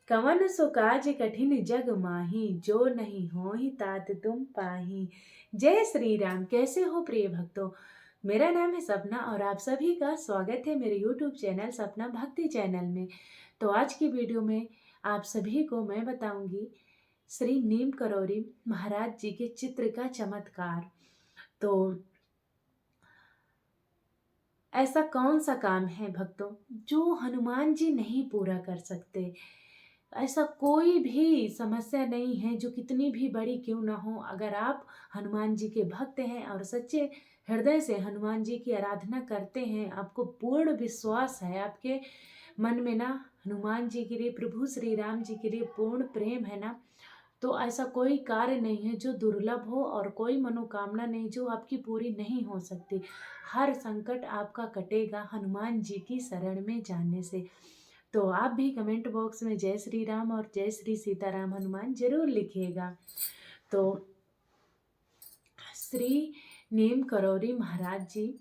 कवन सो काज कठिन जग माही, जो नहीं होहि तात तुम पाही। जय श्री राम। कैसे हो प्रिय भक्तों? मेरा नाम है सपना और आप सभी का स्वागत है मेरे YouTube चैनल सपना भक्ति चैनल में। तो आज की वीडियो में आप सभी को मैं बताऊंगी श्री नीम करौरी महाराज जी के चित्र का चमत्कार। तो ऐसा कौन सा काम है भक्तों जो हनुमान जी नहीं पूरा कर सकते? ऐसा कोई भी समस्या नहीं है जो कितनी भी बड़ी क्यों ना हो। अगर आप हनुमान जी के भक्त हैं और सच्चे हृदय से हनुमान जी की आराधना करते हैं, आपको पूर्ण विश्वास है, आपके मन में ना हनुमान जी के लिए, प्रभु श्री राम जी के लिए पूर्ण प्रेम है ना, तो ऐसा कोई कार्य नहीं है जो दुर्लभ हो और कोई मनोकामना नहीं जो आपकी पूरी नहीं हो सकती। हर संकट आपका कटेगा हनुमान जी की शरण में जाने से। तो आप भी कमेंट बॉक्स में जय श्री राम और जय श्री सीताराम हनुमान जरूर लिखिएगा। तो श्री नीम करौरी महाराज जी,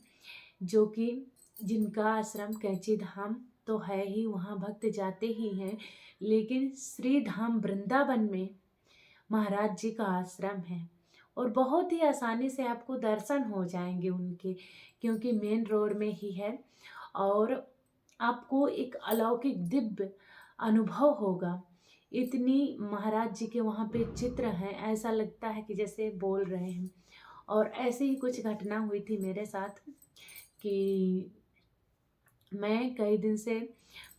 जो कि जिनका आश्रम कैंची धाम तो है ही, वहाँ भक्त जाते ही हैं, लेकिन श्री धाम वृंदावन में महाराज जी का आश्रम है और बहुत ही आसानी से आपको दर्शन हो जाएंगे उनके, क्योंकि मेन रोड में ही है और आपको एक अलौकिक दिव्य अनुभव होगा। इतनी महाराज जी के वहाँ पे चित्र हैं, ऐसा लगता है कि जैसे बोल रहे हैं। और ऐसे ही कुछ घटना हुई थी मेरे साथ कि मैं कई दिन से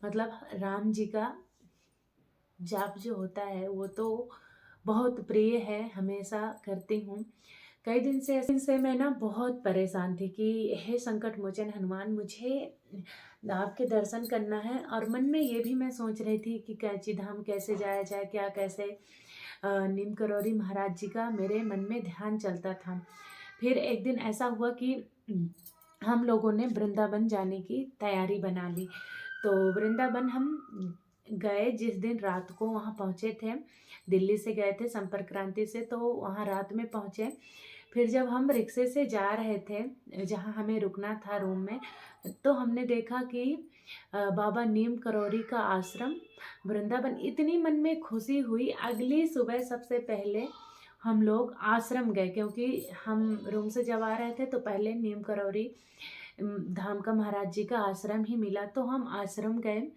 मतलब राम जी का जाप जो होता है वो तो बहुत प्रिय है, हमेशा करती हूँ। कई दिन से मैं ना बहुत परेशान थी कि हे संकट मोचन हनुमान, मुझे आपके दर्शन करना है। और मन में ये भी मैं सोच रही थी कि कैंची धाम कैसे जाया जाए, क्या कैसे। नीम करौरी महाराज जी का मेरे मन में ध्यान चलता था। फिर एक दिन ऐसा हुआ कि हम लोगों ने वृंदावन जाने की तैयारी बना ली। तो वृंदावन हम गए, जिस दिन रात को वहाँ पहुँचे थे, दिल्ली से गए थे संपर्क क्रांति से, तो वहाँ रात में पहुँचे। फिर जब हम रिक्शे से जा रहे थे जहाँ हमें रुकना था रूम में, तो हमने देखा कि बाबा नीम करौरी का आश्रम वृंदावन। इतनी मन में खुशी हुई। अगली सुबह सबसे पहले हम लोग आश्रम गए, क्योंकि हम रूम से जब आ रहे थे तो पहले नीम करौरी धाम का महाराज जी का आश्रम ही मिला, तो हम आश्रम गए।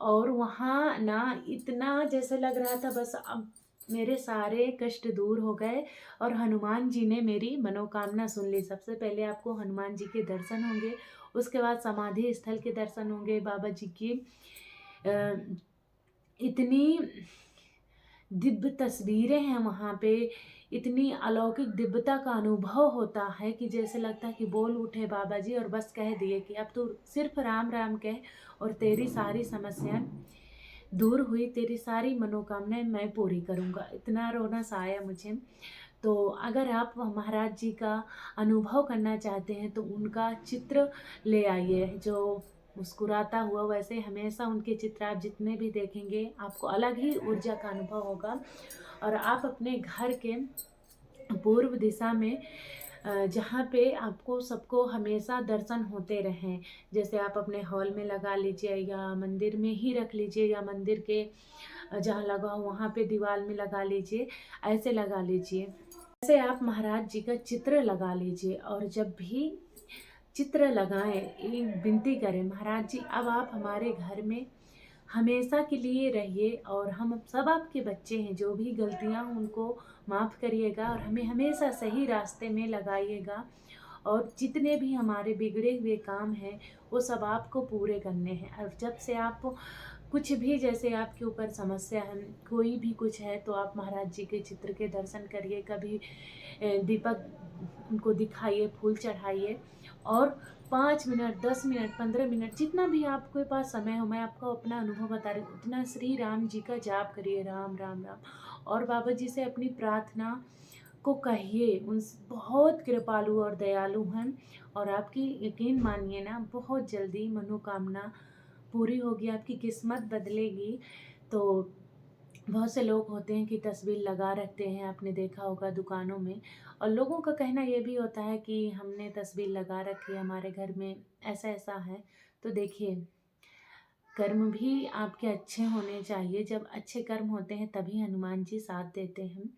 और वहाँ ना इतना जैसे लग रहा था बस अब मेरे सारे कष्ट दूर हो गए और हनुमान जी ने मेरी मनोकामना सुन ली। सबसे पहले आपको हनुमान जी के दर्शन होंगे, उसके बाद समाधि स्थल के दर्शन होंगे, बाबा जी की इतनी दिव्य तस्वीरें हैं वहाँ पे, इतनी अलौकिक दिव्यता का अनुभव होता है कि जैसे लगता है कि बोल उठे बाबा जी और बस कह दिए कि अब तो सिर्फ राम राम कह और तेरी सारी समस्याएं दूर हुई, तेरी सारी मनोकामनाएं मैं पूरी करूँगा। इतना रोना सा आया मुझे। तो अगर आप महाराज जी का अनुभव करना चाहते हैं तो उनका चित्र ले आइए, जो मुस्कुराता हुआ, वैसे हमेशा उनके चित्र आप जितने भी देखेंगे आपको अलग ही ऊर्जा का अनुभव होगा। और आप अपने घर के पूर्व दिशा में जहाँ पे आपको सबको हमेशा दर्शन होते रहें, जैसे आप अपने हॉल में लगा लीजिए या मंदिर में ही रख लीजिए, या मंदिर के जहाँ लगा हो वहाँ पे दीवार में लगा लीजिए, ऐसे लगा लीजिए। ऐसे आप महाराज जी का चित्र लगा लीजिए। और जब भी चित्र लगाएं, एक विनती करें, महाराज जी अब आप हमारे घर में हमेशा के लिए रहिए और हम सब आपके बच्चे हैं, जो भी गलतियां उनको माफ़ करिएगा और हमें हमेशा सही रास्ते में लगाइएगा। और जितने भी हमारे बिगड़े हुए काम हैं वो सब आपको पूरे करने हैं। और जब से आप कुछ भी, जैसे आपके ऊपर समस्या है, कोई भी कुछ है, तो आप महाराज जी के चित्र के दर्शन करिए, कभी दीपक उनको दिखाइए, फूल चढ़ाइए और 5 मिनट, 10 मिनट, 15 मिनट, जितना भी आपके पास समय हो, मैं आपको अपना अनुभव बता रही हूँ, उतना श्री राम जी का जाप करिए, राम राम राम। और बाबा जी से अपनी प्रार्थना को कहिए, उन बहुत कृपालु और दयालु हैं और आपकी यकीन मानिए ना बहुत जल्दी मनोकामना पूरी होगी, आपकी किस्मत बदलेगी। तो बहुत से लोग होते हैं कि तस्वीर लगा रखते हैं, आपने देखा होगा दुकानों में, और लोगों का कहना ये भी होता है कि हमने तस्वीर लगा रखी है हमारे घर में, ऐसा ऐसा है। तो देखिए, कर्म भी आपके अच्छे होने चाहिए। जब अच्छे कर्म होते हैं तभी हनुमान जी साथ देते हैं।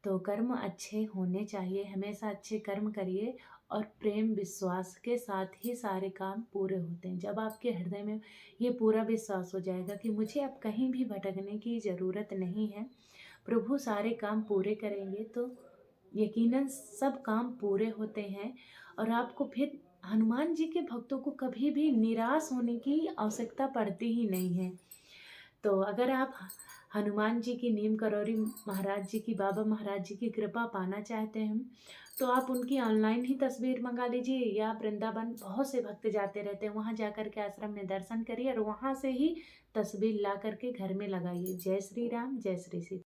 तो कर्म अच्छे होने चाहिए, हमेशा अच्छे कर्म करिए और प्रेम विश्वास के साथ ही सारे काम पूरे होते हैं। जब आपके हृदय में ये पूरा विश्वास हो जाएगा कि मुझे अब कहीं भी भटकने की ज़रूरत नहीं है, प्रभु सारे काम पूरे करेंगे, तो यकीनन सब काम पूरे होते हैं। और आपको फिर हनुमान जी के भक्तों को कभी भी निराश होने की आवश्यकता पड़ती ही नहीं है। तो अगर आप हनुमान जी की, नीम करौरी महाराज जी की, बाबा महाराज जी की कृपा पाना चाहते हैं, तो आप उनकी ऑनलाइन ही तस्वीर मंगा लीजिए, या वृंदावन बहुत से भक्त जाते रहते हैं, वहाँ जा कर के आश्रम में दर्शन करिए और वहाँ से ही तस्वीर ला करके घर में लगाइए। जय श्री राम, जय श्री सीता।